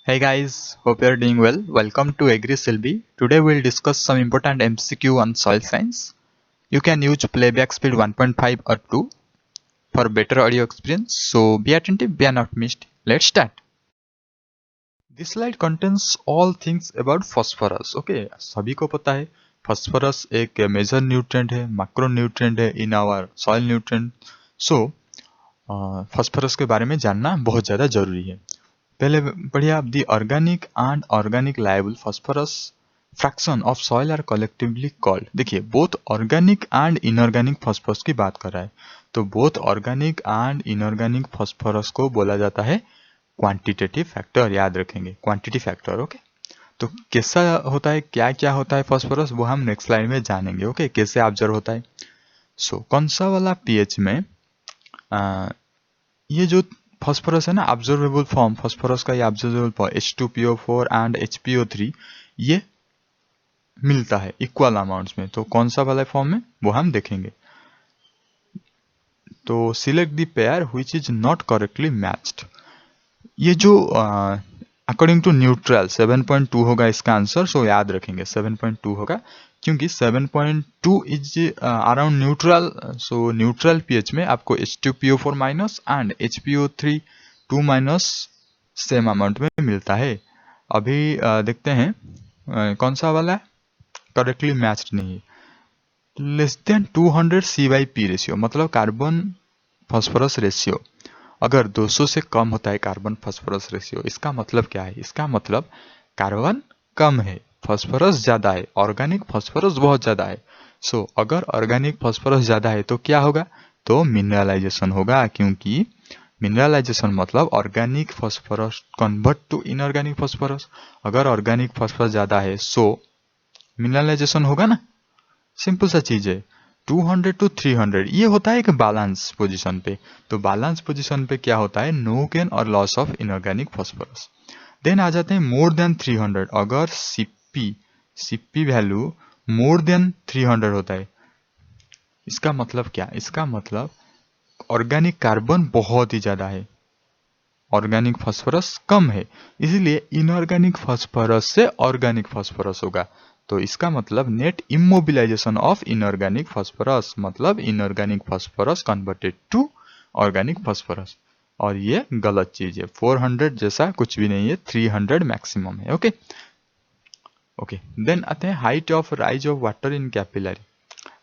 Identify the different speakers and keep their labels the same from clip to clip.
Speaker 1: Hey guys, hope you are doing well. Welcome to Agri Silby. Today we'll discuss some important MCQ on soil science. You can use playback speed 1.5 or 2 for better audio experience. So be attentive, be not missed. Let's start. This slide contains all things about phosphorus. Okay, सभी को पता है phosphorus एक major nutrient है, macro nutrient है in our soil nutrient. So phosphorus के बारे में जानना बहुत ज़्यादा जरूरी है. पहले पढ़िए आप the organic and organic labile phosphorus fraction of soil are collectively called. देखिए both organic and inorganic phosphorus की बात कर रहा है, तो both organic and inorganic phosphorus को बोला जाता है क्वांटिटेटिव फैक्टर. याद रखेंगे क्वांटिटी फैक्टर. ओके, तो कैसा होता है, क्या क्या होता है फॉस्फोरस, वो हम नेक्स्ट स्लाइड में जानेंगे. ओके, कैसे ऑब्जर्व होता है. सो कौन सा वाला पीएच में ये जो फॉस्फोरस है ना, ऑब्जर्वेबल फॉर्म फॉस्फोरस का ये observable form H2PO4 and HPO3 ये मिलता है इक्वल अमाउंट्स में. तो कौन सा वाला फॉर्म में वो हम देखेंगे. तो select the pair which is not correctly matched. ये जो अकॉर्डिंग टू न्यूट्रल 7.2 होगा इसका आंसर. सो याद रखेंगे 7.2 होगा क्योंकि 7.2 is around neutral. So neutral pH में आपको H2PO4 minus and HPO3 2 minus same amount में मिलता है. अभी देखते हैं कौन सा वाला है करेक्टली मैच्ड नहीं. लेस देन 200 C/P रेशियो मतलब कार्बन फॉस्फोरस रेशियो. अगर 200 से कम होता है कार्बन फॉस्फोरस रेशियो, इसका मतलब क्या है, इसका मतलब कार्बन कम है, फॉस्फोरस ज्यादा है, ऑर्गेनिक फॉस्फोरस बहुत ज्यादा है. सो अगर ऑर्गेनिक फॉस्फोरस ज्यादा है तो क्या होगा, तो मिनरलाइजेशन होगा. क्योंकि मिनरलाइजेशन मतलब organic phosphorus convert to inorganic phosphorus. अगर ऑर्गेनिक फॉस्फोरस ज्यादा है सो मिनरलाइजेशन होगा ना. सिंपल सा चीज है. 200 टू 300 ये होता है एक बैलेंस पोजीशन पे. तो बैलेंस पोजीशन पे क्या होता है, नो गेन और loss of inorganic phosphorus. Then आ जाते हैं मोर देन 300. अगर सीपी वैल्यू मोर देन 300 होता है, इसका मतलब क्या, इसका मतलब ऑर्गेनिक कार्बन बहुत ही ज्यादा है, ऑर्गेनिक फॉस्फोरस कम है, इसलिए इनऑर्गेनिक फॉस्फोरस से ऑर्गेनिक फॉस्फोरस होगा. तो इसका मतलब net immobilisation of inorganic phosphorus मतलब inorganic phosphorus converted to organic phosphorus. और ये गलत चीज है. 400 जैसा कुछ भी नहीं है, 300 मैक्सिमम है. Okay okay. देन आते हैं height of rise of water in capillary.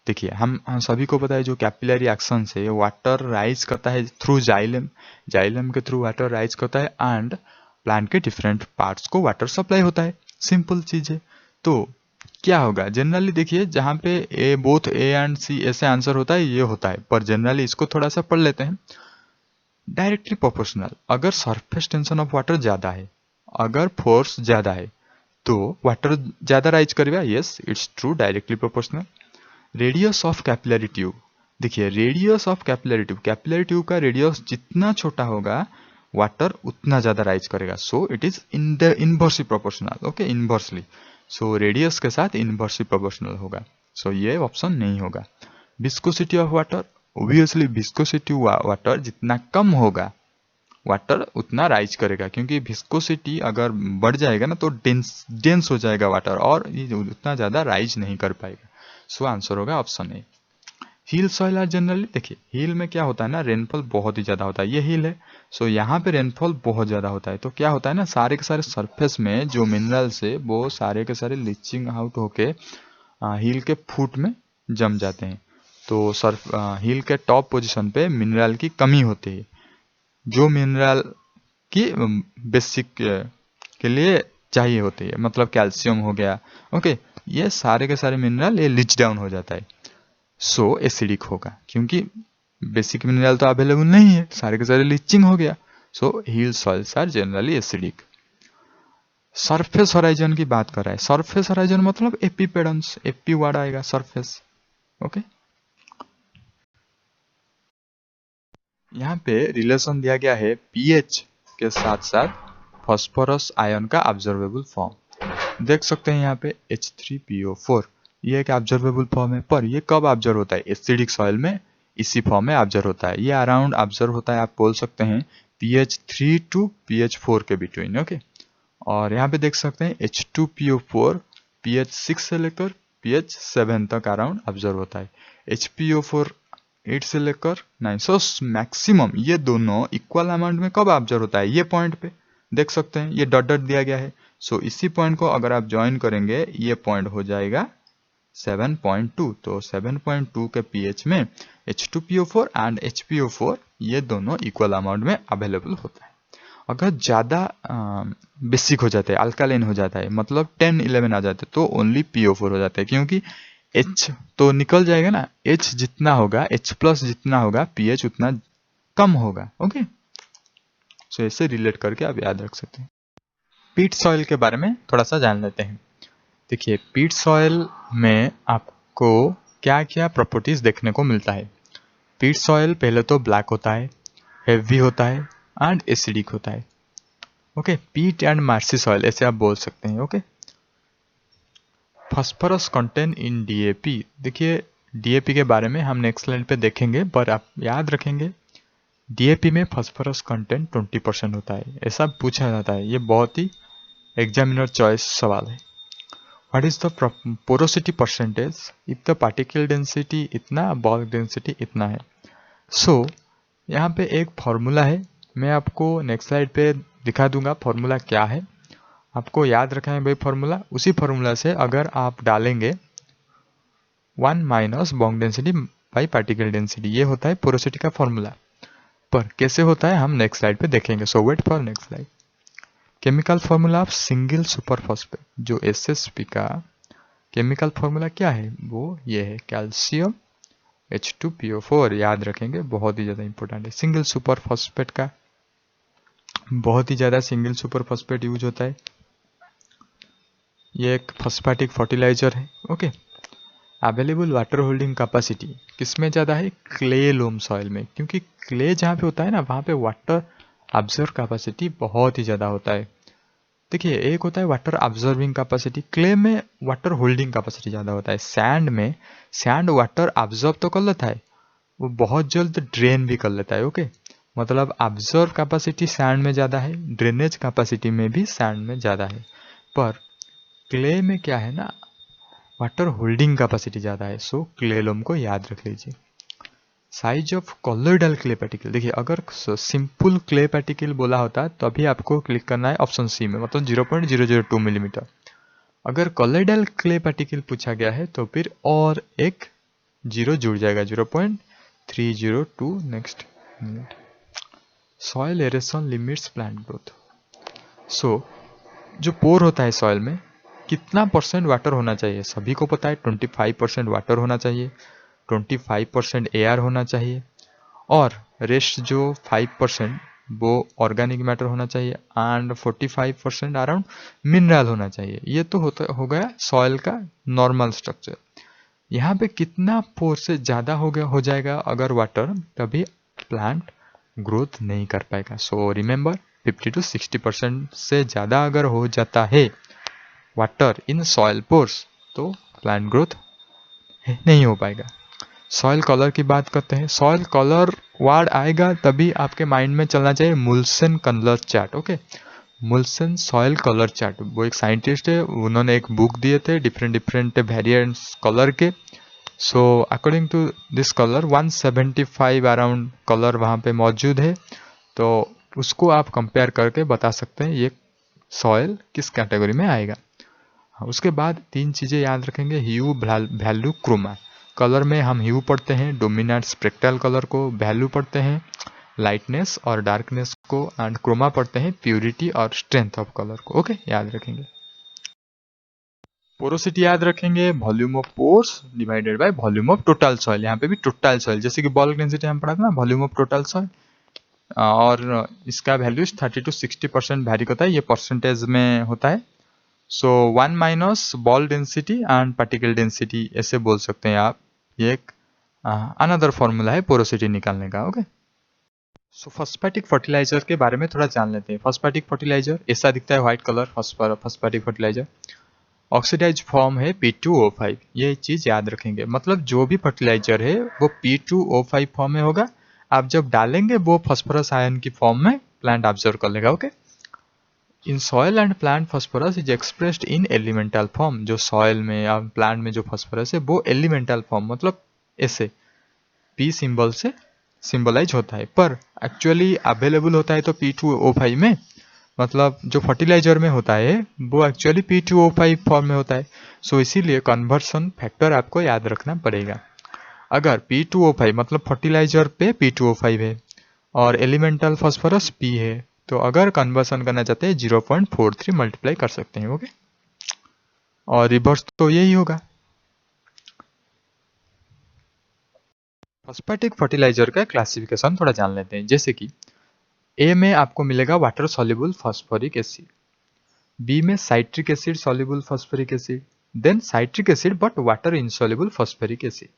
Speaker 1: देखिए हम सभी को पता है जो कैपिलरी एक्शन से वाटर राइज करता है थ्रू जाइलम, जाइलम के थ्रू वाटर राइज करता है एंड प्लांट के डिफरेंट पार्ट्स को वाटर सप्लाई होता है. सिंपल चीज है. तो क्या होगा जनरली, देखिए जहां पे ए बोथ ए एंड सी ऐसे आंसर होता है ये होता है, पर जनरली इसको थोड़ा सा पढ़ लेते हैं. डायरेक्टली प्रोपोर्शनल, अगर सरफेस टेंशन ऑफ वाटर ज्यादा है, अगर फोर्स ज्यादा है तो वाटर ज्यादा राइज करेगा. Yes it's true, directly proportional. Radius of capillary tube, देखिए रेडियस ऑफ कैपिलरी ट्यूब का रेडियस जितना छोटा होगा वाटर उतना ज्यादा राइज करेगा. So it is in the inversely proportional. Okay, inversely. So radius के साथ इनवर्सली प्रोपोर्शनल होगा. सो ये ऑप्शन नहीं होगा. Viscosity of water, obviously viscosity water जितना कम होगा वाटर उतना राइज करेगा, क्योंकि विस्कोसिटी अगर बढ़ जाएगा ना तो डेंस डेंस हो जाएगा वाटर और ये उतना ज्यादा राइज नहीं कर पाएगा. सो आंसर होगा option A. Hill soil are generally, देखिए हिल में क्या होता है ना, रेनफॉल बहुत ही ज्यादा होता है. ये हिल है, सो यहाँ पे रेनफॉल बहुत ज्यादा होता है. तो क्या होता है ना, सारे के सारे सरफेस में जो मिनरल्स है वो सारे के सारे लीचिंग आउट होके हिल के फुट में जम जाते हैं. तो हिल के टॉप पोजीशन पे मिनरल की कमी होती है, जो मिनरल की बेसिक के लिए चाहिए होती है, मतलब कैल्शियम हो गया. ओके, ये सारे के सारे मिनरल ये लीच डाउन हो जाता है. सो एसिडिक होगा क्योंकि बेसिक मिनरल तो अवेलेबल नहीं है, सारे के सारे लीचिंग हो गया. So hill soils are generally acidic. Surface horizon की बात कर रहा है. सरफेस होराइजन मतलब एपीपेडन्स, एपी वर्ड आएगा सरफेस. ओके, यहाँ पे रिलेशन दिया गया है पीएच के साथ साथ फास्फोरस आयन का ऑब्जर्वेबल फॉर्म. देख सकते हैं यहाँ पे H3PO4 ये एक ऑब्जर्वेबल फॉर्म है, पर ये कब ऑब्जर्व होता है, एसिडिक सॉइल में इसी फॉर्म में ऑब्जर्व होता है. ये अराउंड ऑब्जर्व होता है, आप बोल सकते हैं pH 3 टू pH 4 के बिटवीन. ओके, और यहाँ पे देख सकते हैं H2PO4 pH 6 से लेकर pH 7 तक अराउंड ऑब्जर्व होता है। HPO4 8 से लेकर 9। सो मैक्सिमम ये दोनों इक्वल अमाउंट में कब ऑब्जर्व होता है? ये पॉइंट पे देख सकते हैं, ये डॉट डॉट दिया गया है। सो इसी पॉइंट को अगर आप ज्वाइन करेंगे, ये पॉइंट हो जाएगा 7.2। तो 7.2 के pH में H2PO4 एंड HPO4 ये दोनों इक्वल अमाउंट में अवेलेबल होता है। अगर ज़्यादा बेसिक हो जाता है, अल्कालाइन हो जाता है, मतलब 10-11 आ जाते हैं, तो ओनली PO4 हो जाता है, क्योंकि H तो निकल जाएगा ना। H जितना होगा, H+ जितना होगा, pH उतना कम होगा। ओके, सो इससे रिलेट करके आप याद रख सकते हैं। पीट सॉइल के बारे में थोड़ा सा जान लेते हैं। देखिए, पीट सॉइल में आपको क्या क्या प्रॉपर्टीज देखने को मिलता है। पीट सॉइल पहले तो ब्लैक होता है, हेवी होता है एंड एसिडिक होता है। ओके, पीट एंड मार्सी सॉइल ऐसे आप बोल सकते हैं। Okay, phosphorus content in DAP. देखिए, डीएपी के बारे में हम नेक्स्ट स्लाइड पे देखेंगे, पर आप याद रखेंगे डीएपी में फास्फोरस कंटेंट 20% होता है, ऐसा पूछा जाता है। ये बहुत ही एग्जामिनर चॉइस सवाल है। What is the porosity percentage if the particle density इतना, बल्क डेंसिटी इतना है। सो यहाँ पे एक फॉर्मूला है, मैं आपको नेक्स्ट स्लाइड पे दिखा दूंगा फॉर्मूला क्या है। आपको याद रखना है भाई फॉर्मूला। उसी फॉर्मूला से अगर आप डालेंगे 1 minus bulk density by particle density, ये होता है पोरोसिटी का फॉर्मूला। पर कैसे होता है हम नेक्स्ट स्लाइड पे देखेंगे। So wait for next slide. Chemical formula of single super phosphate, जो एसएसपी का केमिकल फॉर्मूला क्या है, वो ये है कैल्शियम H2PO4। याद रखेंगे, बहुत ही ज़्यादा इंपॉर्टेंट है। सिंगल सुपर फॉस्फेट का बहुत ही ज़्यादा सिंगल सुपर फॉस्फेट यूज होता है। ये एक फॉस्फेटिक फर्टिलाइजर है। Okay, available water holding capacity किसमें ज़्यादा है? क्ले लोम सॉइल में, क्योंकि क्ले जहाँ पे होता है ना, वहाँ पे वाटर ऑब्जर्व कैपेसिटी बहुत ही ज़्यादा होता है। देखिए, एक होता है वाटर ऑब्जर्विंग कैपेसिटी, क्ले में वाटर होल्डिंग कैपेसिटी ज़्यादा होता है। सैंड में सैंड वाटर ऑब्जर्व तो कर लेता है, वो बहुत जल्द ड्रेन भी कर लेता है। ओके, मतलब ऑब्जर्व कैपेसिटी सैंड में ज़्यादा है, ड्रेनेज कैपेसिटी में भी सैंड में ज़्यादा है। पर क्ले में क्या है ना, वाटर होल्डिंग कैपेसिटी ज़्यादा है। सो क्ले लोम को याद रख लीजिए। Size of colloidal clay particle, देखिए अगर सिंपल क्ले पार्टिकल बोला होता तो अभी आपको क्लिक करना है ऑप्शन सी में, मतलब 0.002 मिलीमीटर। अगर कॉलोइडल क्ले पार्टिकल पूछा गया है तो फिर और एक जीरो जुड़ जाएगा, 0.302 next minute. Soil aeration limits plant growth. So जो पोर होता है सॉइल में, कितना परसेंट वाटर होना चाहिए? सभी को पता है 25% वाटर होना चाहिए, 25% एयर होना चाहिए, और रेस्ट जो 5% वो ऑर्गेनिक मैटर होना चाहिए, एंड 45% अराउंड मिनरल होना चाहिए। ये तो हो गया सॉइल का नॉर्मल स्ट्रक्चर। यहाँ पे कितना पोर से ज़्यादा हो जाएगा अगर वाटर, तभी प्लांट ग्रोथ नहीं कर पाएगा। सो रिमेंबर, 50 to 60% से ज़्यादा अगर हो जाता है वाटर इन सॉइल पोर्स, तो प्लांट ग्रोथ नहीं हो पाएगा। सॉइल कलर की बात करते हैं। सॉइल कलर वर्ड आएगा तभी आपके माइंड में चलना चाहिए Munsell colour chart. Okay, Munsell soil colour chart, वो एक साइंटिस्ट है, उन्होंने एक बुक दिए थे डिफरेंट वेरिएंट्स कलर के। So according to this colour 175 around colour वहाँ पे मौजूद है, तो उसको आप कंपेयर करके बता सकते हैं ये सॉइल किस कैटेगरी में आएगा। उसके बाद 3 चीज़ें याद रखेंगे। ह्यू, वैल्यू, क्रोमा। कलर में हम ह्यू पढ़ते हैं, डोमिनेंट स्पेक्ट्रल कलर को, वैल्यू पढ़ते हैं लाइटनेस और डार्कनेस को, एंड क्रोमा पढ़ते हैं प्यूरिटी और स्ट्रेंथ ऑफ कलर को। ओके, याद रखेंगे। पोरोसिटी याद रखेंगे, volume of pores divided by volume of total soil. यहाँ पे भी टोटल सॉइल, जैसे कि बल्क डेंसिटी हम पढ़ा था ना, वॉल्यूम ऑफ टोटल सॉइल, और इसका वैल्यू 30 to 60% वैरी होता है, ये परसेंटेज में होता है। सो 1 minus ball density and particle density ऐसे बोल सकते हैं आप। ये एक अनदर फॉर्मूला है पोरोसिटी निकालने का। ओके, सो फॉस्फेटिक फर्टिलाइजर के बारे में थोड़ा जान लेते हैं। फॉस्फेटिक फर्टिलाइजर ऐसा दिखता है, white colour phosphatic fertilizer. Oxidize form है P2O5, ये चीज़ याद रखेंगे। मतलब जो भी फर्टिलाइजर है वो P2O5 फॉर्म में होगा। आप जब डालेंगे वो फॉस्फोरस आयन की फॉर्म में प्लांट ऑब्जर्व कर लेगा। Okay, in soil and plant phosphorus is expressed in elemental form. जो सॉयल में या प्लांट में जो फॉस्फोरस है वो एलिमेंटल फॉर्म मतलब ऐसे पी सिंबल से सिंबलाइज होता है, पर एक्चुअली अवेलेबल होता है तो P2O5 में, मतलब जो फर्टिलाइजर में होता है वो एक्चुअली P2O5 फॉर्म में होता है। सो इसीलिए कन्वर्सन फैक्टर आपको याद रखना पड़ेगा। अगर P2O5 मतलब फर्टिलाइजर पे P2O5 है और एलिमेंटल फॉस्फोरस P है, तो अगर कन्वर्सन करना चाहते हैं 0.43 मल्टीप्लाई कर सकते हैं। ओके, और रिवर्स तो यही होगा। फॉस्फेटिक फर्टिलाइजर का क्लासिफिकेशन थोड़ा जान लेते हैं। जैसे कि ए में आपको मिलेगा water soluble phosphoric acid, B में citric acid soluble phosphoric acid, then citric acid but water insoluble phosphoric acid.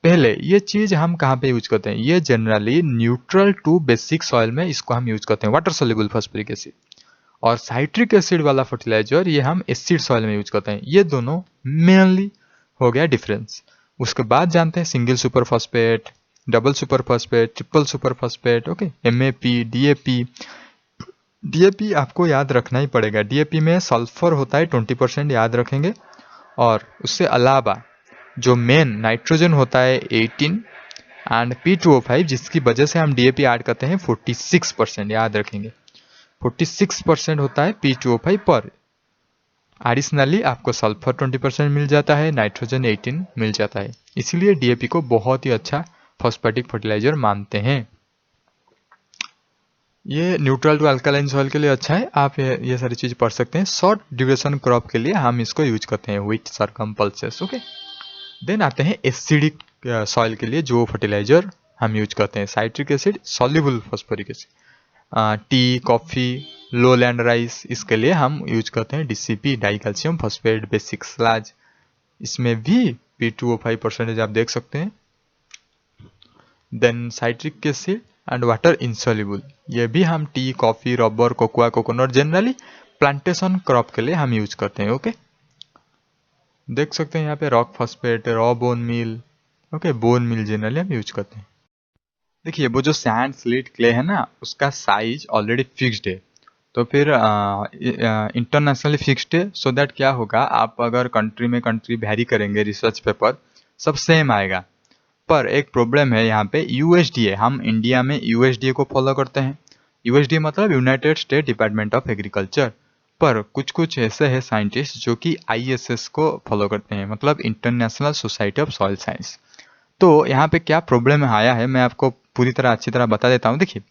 Speaker 1: पहले ये चीज हम कहाँ पे यूज करते हैं? ये generally neutral to basic soil में इसको हम यूज करते हैं, वाटर सॉल्युबल फॉस्फोरिक एसिड। और साइट्रिक एसिड वाला फर्टिलाइजर ये हम एसिड सॉइल में यूज करते हैं। ये दोनों मेनली हो गया डिफरेंस। उसके बाद जानते हैं single super phosphate, double super phosphate, triple super phosphate. Okay, MAP, DAP। DAP आपको याद रखना ही पड़ेगा। DAP में सल्फर होता है 20%, याद रखेंगे। और उससे अलावा जो मेन नाइट्रोजन होता है 18 एंड P2O5, जिसकी वजह से हम DAP ऐड करते हैं 46%, याद रखेंगे। 46% होता है P2O5 पर। एडिशनली आपको सल्फर 20% मिल जाता है, नाइट्रोजन 18 मिल जाता है। इसीलिए DAP को बहुत ही अच्छा फॉस्फेटिक फर्टिलाइजर मानते हैं। ये न्यूट्रल टू अल्कालाइन सॉइल के लिए अच्छा है, आप ये सारी चीज पढ़ सकते हैं। शॉर्ट ड्यूरेशन क्रॉप के लिए हम इसको यूज करते हैं, व्हीट, सरगम, पल्सेस। ओके, देन आते हैं एसिडिक सॉइल के लिए जो फर्टिलाइजर हम यूज करते हैं, citric acid soluble phosphoric acid. Tea, coffee, low land rice, इसके लिए हम यूज करते हैं DCP, di calcium phosphate basic slag. इसमें भी P2O5 परसेंटेज आप देख सकते हैं। Then citric acid and water insoluble, ये भी हम tea, coffee, rubber, cocoa, coconut, generally plantation crop के लिए हम यूज करते हैं। ओके, देख सकते हैं यहाँ पे rock phosphate, raw bone meal. Okay, bone meal generally हम यूज करते हैं। देखिए वो जो सैंड, स्लिट, क्ले है ना, उसका साइज ऑलरेडी फिक्स्ड है, तो फिर इंटरनेशनली फिक्स्ड है। सो दैट क्या होगा, आप अगर कंट्री में कंट्री वेरी करेंगे रिसर्च पेपर, सब सेम आएगा। पर एक प्रॉब्लम है यहाँ पे, USDA, हम इंडिया में USDA को फॉलो करते हैं। USDA मतलब United state department of agriculture. पर कुछ कुछ ऐसे हैं साइंटिस्ट जो कि ISS को फॉलो करते हैं, मतलब international society of soil science. तो यहाँ पे क्या प्रॉब्लम आया है, मैं आपको पूरी तरह अच्छी तरह बता देता हूँ। देखिए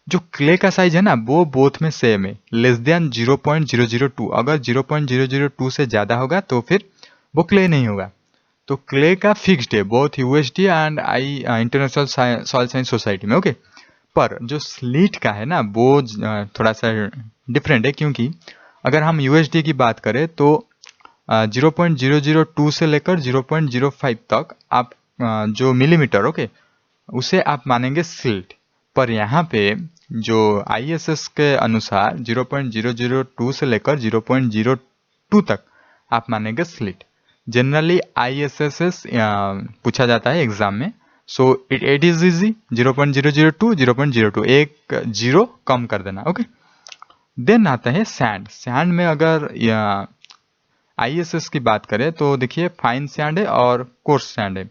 Speaker 1: जो क्ले का साइज है ना, वो बोथ में सेम है, लेस देन 0.002। अगर 0.002 से ज्यादा होगा तो फिर वो क्ले नहीं होगा। तो क्ले का फिक्स्ड है both USDA and international soil science society में। ओके, पर जो स्लीट का है ना वो थोड़ा सा डिफरेंट है, क्योंकि अगर हम USDA की बात करें तो 0.002 से लेकर 0.05 तक आप जो मिलीमीटर, ओके, उसे आप मानेंगे स्लिट। पर यहाँ पे जो ISS के अनुसार 0.002 से लेकर 0.02 तक आप मानेंगे स्लिट। जनरली ISSS पूछा जाता है एग्जाम में। सो इट इज इजी, 0.002, 0.02, एक जीरो कम कर देना। ओके, देन आता है सैंड। सैंड में अगर ISS की बात करें तो देखिए फाइन सैंड है और कोर्स सैंड है।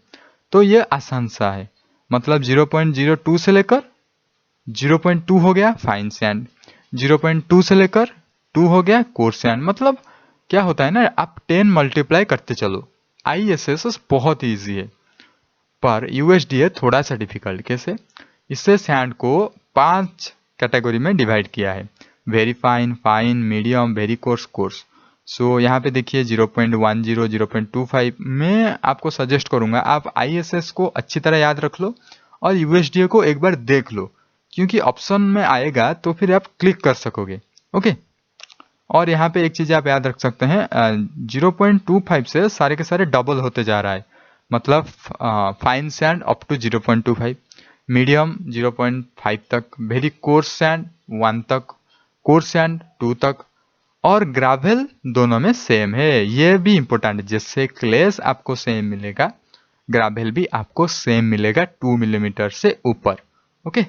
Speaker 1: तो ये आसान सा है, मतलब 0.02 से लेकर 0.2 हो गया फाइन सैंड, 0.2 से लेकर 2 हो गया कोर्स सैंड। मतलब क्या होता है ना, आप 10 मल्टीप्लाई करते चलो। ISS बहुत ईजी है, पर USDA थोड़ा सा डिफिकल्ट। कैसे? इससे सैंड को 5 कैटेगरी में डिवाइड किया है, very fine, fine, medium, very coarse, coarse. So यहाँ पे देखिए 0.10, 0.25 मैं आपको सजेस्ट करूंगा आप ISS को अच्छी तरह याद रख लो और USDA को एक बार देख लो, क्योंकि ऑप्शन में आएगा तो फिर आप क्लिक कर सकोगे। ओके, और यहाँ पे एक चीज आप याद रख सकते हैं, 0.25 से सारे के सारे डबल होते जा रहा है, मतलब fine sand up to 0.25, medium 0.5 तक, वेरी कोर्स सैंड 1 तक, कोर्स सैंड 2 तक, और ग्रावेल दोनों में सेम है। ये भी इंपॉर्टेंट है, जिससे क्लेस आपको सेम मिलेगा, ग्रावेल भी आपको सेम मिलेगा 2 मिलीमीटर से ऊपर। ओके,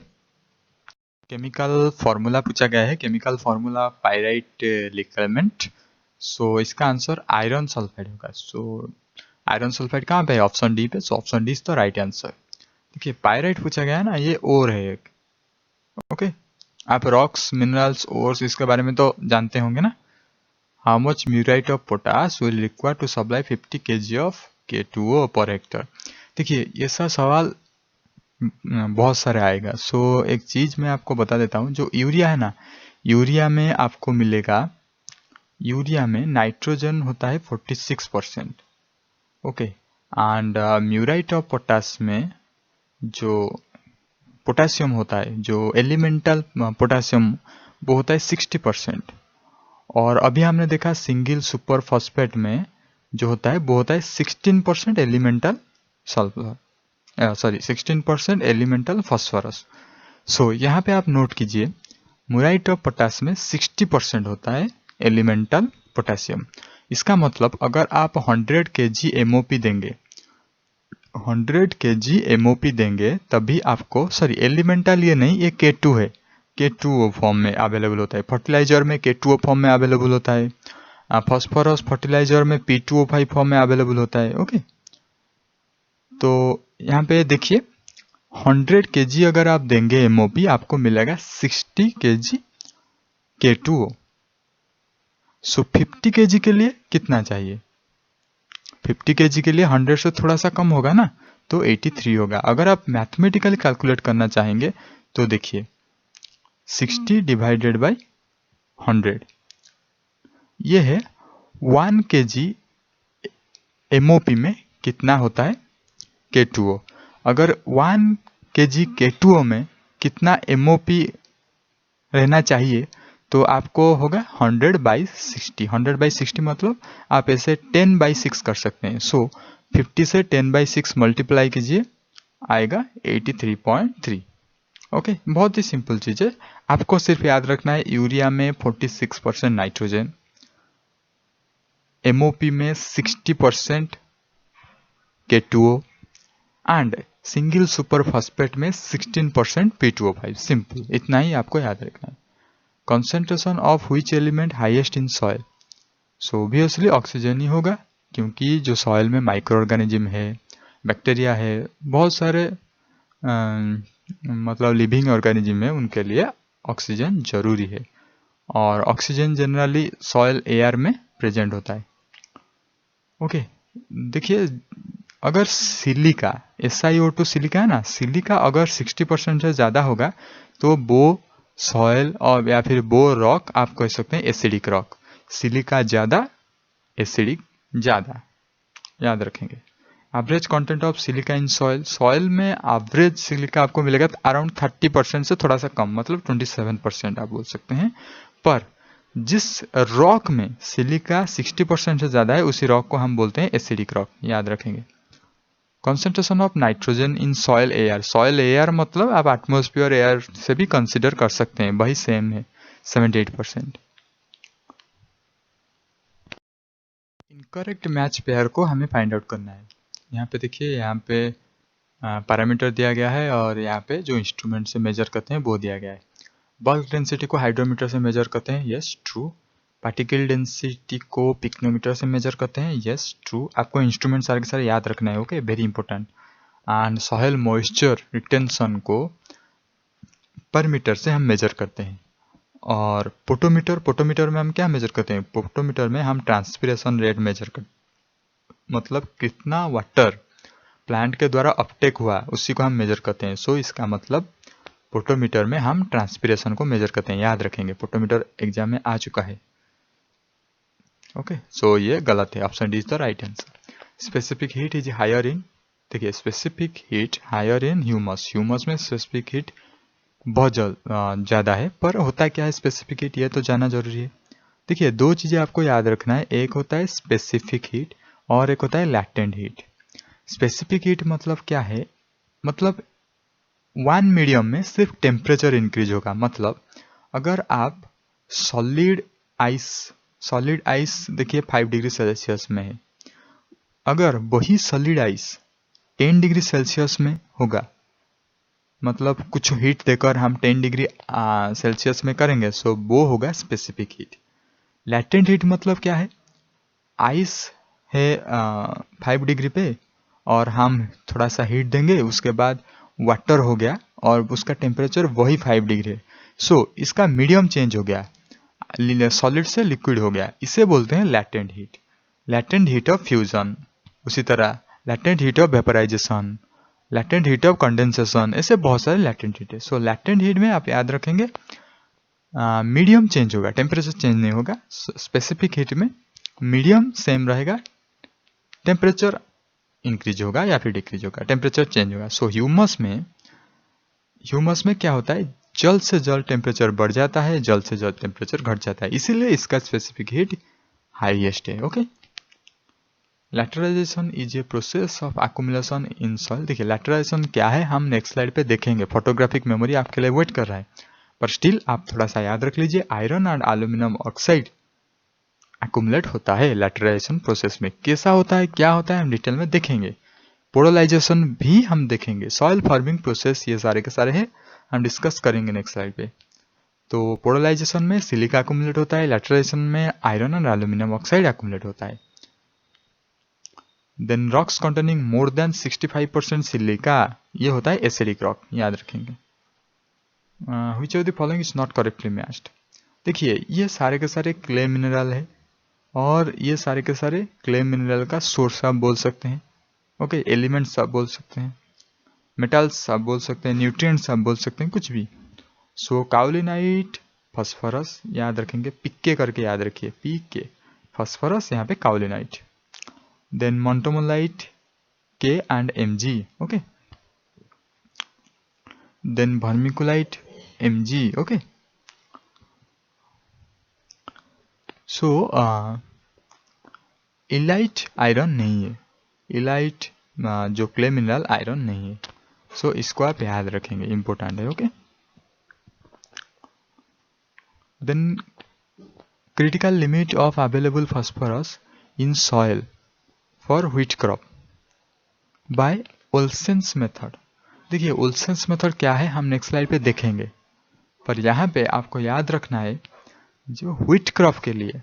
Speaker 1: केमिकल फॉर्मूला पूछा गया है, केमिकल फॉर्मूला पाइराइट लिक्विड। सो इसका आंसर आयरन सल्फाइड होगा। सो आयरन सल्फाइड कहाँ पे है? ऑप्शन डी पे। So option D is the right answer. देखिए पाइराइट पूछा गया है ना, ये ओर है एक। ओके, आप रॉक्स, मिनरल्स, ओर्स इसके बारे में तो जानते होंगे ना। How much muriate of potash will require to supply 50 kg of K2O per Hector. देखिए ये सब सवाल बहुत सारे आएगा। सो एक चीज मैं आपको बता देता हूँ, जो यूरिया है ना, यूरिया में आपको मिलेगा, यूरिया में नाइट्रोजन होता है 46%। ओके, एंड म्यूराइट ऑफ पोटास में जो पोटेशियम होता है, जो एलिमेंटल पोटेशियम, वो होता है 60%। और अभी हमने देखा सिंगल सुपर फॉस्फेट में जो होता है वो होता है 16% elemental sulphur, sorry 16% elemental phosphorus. So यहाँ पे आप नोट कीजिए, म्यूराइट ऑफ पोटास में 60% होता है एलिमेंटल पोटेशियम। इसका मतलब अगर आप 100 kg MOP देंगे, 100 kg MOP देंगे तभी आपको, सॉरी एलिमेंटल ये नहीं, ये K2 है, K2O फॉर्म में अवेलेबल होता है। फर्टिलाइजर में K2O फॉर्म में अवेलेबल होता है, फॉस्फोरस फर्टिलाइजर में P2O5 फॉर्म में अवेलेबल होता है। ओके, तो यहाँ पे देखिए 100 kg अगर आप देंगे MOP, आपको मिलेगा 60 kg K2O। सो 50 kg के लिए कितना चाहिए? 50 kg के लिए 100 से थोड़ा सा कम होगा ना, तो 83 होगा। अगर आप मैथमेटिकली कैलकुलेट करना चाहेंगे तो देखिए 60 डिवाइडेड बाई 100, ये है 1 kg MOP में कितना होता है K2O। अगर 1 kg K2O में कितना MOP रहना चाहिए, तो आपको होगा 100/60। 100/60 मतलब आप ऐसे 10/6 कर सकते हैं। सो 50 से 10/6 मल्टीप्लाई कीजिए, आएगा 83.3। ओके, बहुत ही सिंपल चीज है। आपको सिर्फ याद रखना है यूरिया में 46% नाइट्रोजन, MOP में 60% K2O and single super phosphate में 16% P2O5। सिंपल, इतना ही आपको याद रखना है। Concentration of which element highest in soil? So obviously oxygen ही होगा, क्योंकि जो सॉइल में माइक्रो ऑर्गेनिज्म है, बैक्टीरिया है, बहुत सारे मतलब लिविंग ऑर्गेनिज्म है, उनके लिए ऑक्सीजन जरूरी है। और ऑक्सीजन जनरली सॉइल एयर में प्रेजेंट होता है। ओके, देखिए अगर सिलिका, SiO2 सिलिका है ना, सिलिका अगर 60% से ज़्यादा होगा तो वो सॉइल और या फिर वो रॉक आप कह सकते हैं एसिडिक रॉक। सिलिका ज़्यादा, एसिडिक ज़्यादा, याद रखेंगे। Average content of silica in soil, soil में एवरेज सिलिका आपको मिलेगा अराउंड 30% से थोड़ा सा कम, मतलब 27% आप बोल सकते हैं। पर जिस रॉक में सिलिका 60% से ज़्यादा है, उसी रॉक को हम बोलते हैं एसिडिक रॉक, याद रखेंगे। Concentration of nitrogen in soil air, soil air मतलब आप एटमोस्फियर एयर से भी कंसिडर कर सकते हैं, वही सेम है 78%। इनकरेक्ट मैच पेयर को हमें फाइंड आउट करना है। यहाँ पे देखिए, यहाँ पे पैरामीटर दिया गया है और यहाँ पे जो इंस्ट्रूमेंट से मेजर करते हैं वो दिया गया है। बल्क डेंसिटी को हाइड्रोमीटर से मेजर करते हैं, यस ट्रू। पार्टिकल डेंसिटी को पिक्नोमीटर से मेजर करते हैं, यस ट्रू। आपको इंस्ट्रूमेंट सारे के सारे याद रखना है, okay, very important. And soil moisture retention को पर मीटर से हम मेजर करते हैं। और पोटोमीटर में हम क्या मेजर करते हैं? पोटोमीटर में हम ट्रांसपिरेशन रेट मेजर करते हैं, मतलब कितना वाटर प्लांट के द्वारा अपटेक हुआ उसी को हम मेजर करते हैं। सो इसका मतलब पोटोमीटर में हम ट्रांसपिरेशन को मेजर करते हैं, याद रखेंगे। पोटोमीटर एग्जाम में आ चुका है। ओके, सो ये गलत है, option D is the right answer. Specific heat is higher in, देखिए specific heat higher in humus, humus में स्पेसिफिक हीट बहुत ज़्यादा है। पर होता क्या है स्पेसिफिक हीट, ये तो जानना जरूरी है। देखिए दो चीज़ें आपको याद रखना है, एक होता है स्पेसिफिक हीट और एक होता है लैटेंट हीट। स्पेसिफिक हीट मतलब क्या है? मतलब वन मीडियम में सिर्फ टेम्परेचर इंक्रीज होगा। मतलब अगर आप सॉलिड आइस देखिए 5 डिग्री सेल्सियस में है, अगर वही सॉलिड आइस 10 डिग्री सेल्सियस में होगा मतलब कुछ हीट देकर हम 10 डिग्री सेल्सियस में करेंगे, सो वो होगा स्पेसिफिक हीट। लैटेंट हीट मतलब क्या है? आइस है 5 डिग्री पे और हम थोड़ा सा हीट देंगे, उसके बाद वाटर हो गया और उसका टेम्परेचर वही 5 डिग्री है। सो इसका मीडियम चेंज हो गया, सॉलिड से लिक्विड हो गया, इसे बोलते हैं latent heat. Latent heat of fusion, उसी तरह latent heat of vaporization, latent heat of condensation, ऐसे बहुत सारे लैटेंट हीट है। सो लैटेंट हीट में आप याद रखेंगे मीडियम चेंज होगा, टेम्परेचर चेंज नहीं होगा। स्पेसिफिक हीट में मीडियम सेम रहेगा, टेम्परेचर इंक्रीज होगा या फिर डिक्रीज होगा, टेम्परेचर चेंज होगा। सो ह्यूमस में क्या होता है, जल्द से जल्द टेम्परेचर बढ़ जाता है, जल्द से जल्द टेम्परेचर घट जाता है, इसीलिए इसका स्पेसिफिक हीट हाईएस्ट है। Okay, laterisation is a process of accumulation in soil. देखिए लैटराइजेशन क्या है हम नेक्स्ट स्लाइड पे देखेंगे, फोटोग्राफिक मेमोरी आपके लिए वेट कर रहा है, पर स्टिल आप थोड़ा सा याद रख लीजिए, iron and aluminium oxide accumulate होता है लैटराइजेशन प्रोसेस में। कैसा होता है, क्या होता है, हम डिटेल में देखेंगे। पोलराइजेशन भी हम देखेंगे, सॉइल फॉर्मिंग प्रोसेस, ये सारे के सारे हैं, हम डिस्कस करेंगे नेक्स्ट स्लाइड पे। तो पोलराइजेशन में सिलिका एक्यूमुलेट होता है, लैटराइजेशन में आयरन और एल्यूमिनियम ऑक्साइड एक्यूमुलेट होता है। Then rocks containing more than 65% silica, ये होता है एसिडिक रॉक, याद रखेंगे। Which of the following is not correctly matched. देखिए ये सारे के सारे क्ले मिनरल है और ये सारे के सारे क्ले मिनरल का सोर्स आप बोल सकते हैं। ओके, एलिमेंट्स आप बोल सकते हैं, मेटल्स आप बोल सकते हैं, न्यूट्रिएंट्स आप बोल सकते हैं, कुछ भी। सो काओलिनाइट, फास्फोरस, याद रखेंगे, पिक्के करके याद रखिए, पीके फास्फोरस, यहाँ पे kaolinite. Then montmorillonite, K and Mg, okay. Then vermiculite, Mg, okay. So illite iron नहीं है, इलाइट जो क्ले मिनरल आयरन नहीं है। सो इसको आप याद रखेंगे, इंपॉर्टेंट है। Okay, then critical limit of available phosphorus in soil for wheat crop by Olsen's method. देखिए ओल्सेंस मेथड क्या है हम नेक्स्ट स्लाइड पे देखेंगे, पर यहाँ पे आपको याद रखना है जो व्हीट क्रॉप के लिए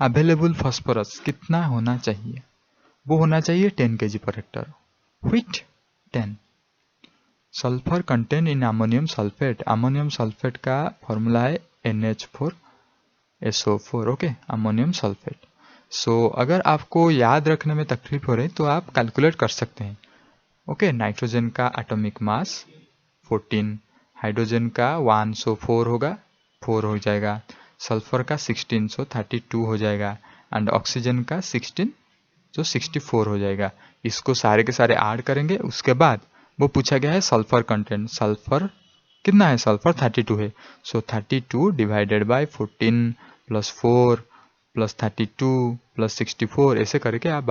Speaker 1: अवेलेबल फास्फोरस कितना होना चाहिए, वो होना चाहिए 10 kg per hectare. Wheat 10। Sulphur content in ammonium sulphate, ammonium sulphate का फॉर्मूला है NH4SO4, ओके, अमोनियम सल्फेट। सो अगर आपको याद रखने में तकलीफ हो रही तो आप कैलकुलेट कर सकते हैं। ओके, नाइट्रोजन का एटॉमिक मास 14, हाइड्रोजन का 104 होगा, 4 हो जाएगा, सल्फर का 16 सो 32 हो जाएगा, एंड ऑक्सीजन का 16 जो 64 हो जाएगा। इसको सारे के सारे ऐड करेंगे, उसके बाद वो पूछा गया है सल्फर कंटेंट, सल्फर कितना है, सल्फर 32 है। सो 32 divided by 14 plus 4 plus 32 plus 64, ऐसे करके आप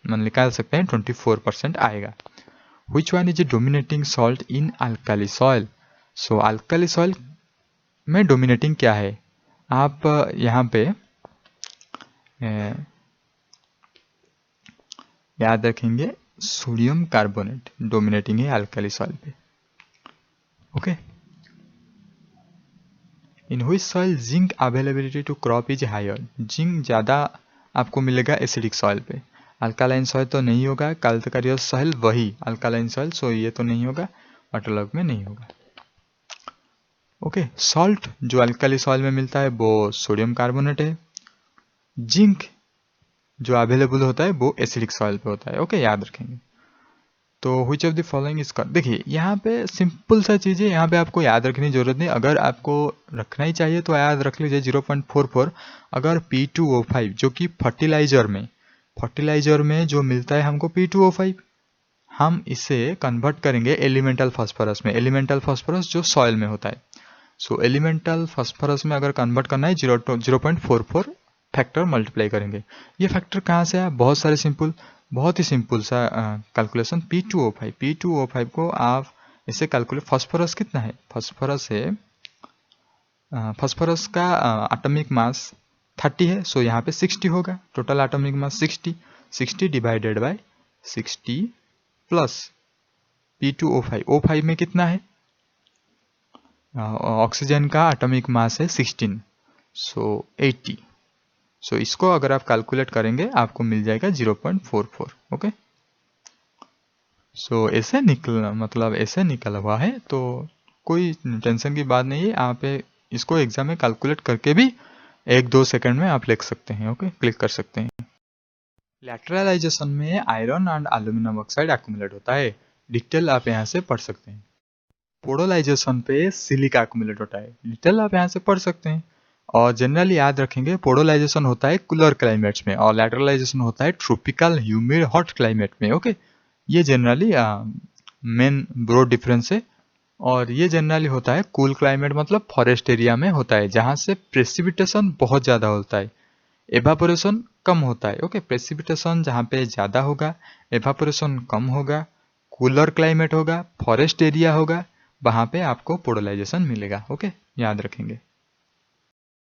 Speaker 1: निकाल सकते हैं, 24% आएगा। Which one is a dominating salt in alkali soil? So alkali soil में dominating क्या है, आप यहाँ पे याद रखेंगे, सोडियम कार्बोनेट डोमिनेटिंग है अल्कली सॉइल पे। Okay, in which soil zinc availability to crop is higher, zinc ज़्यादा आपको मिलेगा एसिडिक सॉइल पे। अल्कालाइन सॉइल तो नहीं होगा, कैल्शियम सॉइल वही अल्कालाइन सॉइल, सो ये तो नहीं होगा, वाटरलॉग में नहीं होगा। ओके, सॉल्ट जो अल्कली सॉइल में मिलता है वो सोडियम कार्बोनेट है, जिंक जो अवेलेबल होता है वो एसिडिक सॉइल पे होता है। ओके, याद रखेंगे। तो which of the following is correct. देखिए यहाँ पे सिंपल सा चीज़ है, यहाँ पे आपको याद रखने की जरूरत नहीं, अगर आपको रखना ही चाहिए तो याद रख लीजिए 0.44। अगर P2O5 जो कि फर्टिलाइजर में जो मिलता है हमको P2O5, हम इसे कन्वर्ट करेंगे एलिमेंटल फास्फोरस में, एलिमेंटल फास्फोरस जो सॉइल में होता है। सो एलिमेंटल फास्फोरस में अगर कन्वर्ट करना है 0.44 फैक्टर मल्टीप्लाई करेंगे। ये फैक्टर कहाँ से है, बहुत ही सिंपल सा कैलकुलेशन, P2O5 को आप इसे कैलकुलेट, फास्फोरस कितना है, फास्फोरस का एटॉमिक मास 30 है, सो यहाँ पे 60 होगा, total atomic mass 60 divided by 60 plus P2O5, O5 में कितना है? ऑक्सीजन का एटॉमिक मास है 16, सो 80। सो इसको अगर आप कैलकुलेट करेंगे आपको मिल जाएगा 0.44। ओके, सो ऐसे निकल हुआ है, तो कोई टेंशन की बात नहीं है। आप इसको एग्जाम में कैलकुलेट करके भी 1-2 सेकंड में आप लिख सकते हैं। ओके, क्लिक कर सकते हैं। लैटरलाइजेशन में iron and aluminium oxide accumulate होता है, डिटेल आप यहाँ से पढ़ सकते हैं। पोडोलाइजेशन पे सिलिका एक्यूमुलेट होता है, डिटेल आप यहाँ से पढ़ सकते हैं। और जनरली याद रखेंगे, पोडोलाइजेशन होता है कूलर क्लाइमेट्स में और लैटरलाइजेशन होता है ट्रॉपिकल ह्यूमिड हॉट क्लाइमेट में। ओके, ये जनरली मेन ब्रॉड डिफरेंस है। और ये जनरली होता है कूल क्लाइमेट, मतलब फॉरेस्ट एरिया में होता है, जहाँ से प्रेसिपिटेशन बहुत ज़्यादा होता है, एवापोरेशन कम होता है। ओके, प्रेसिपिटेशन जहाँ पे ज़्यादा होगा, एवापोरेशन कम होगा, कूलर क्लाइमेट होगा, फॉरेस्ट एरिया होगा, वहाँ पे आपको पोडोलाइजेशन मिलेगा। ओके, याद रखेंगे।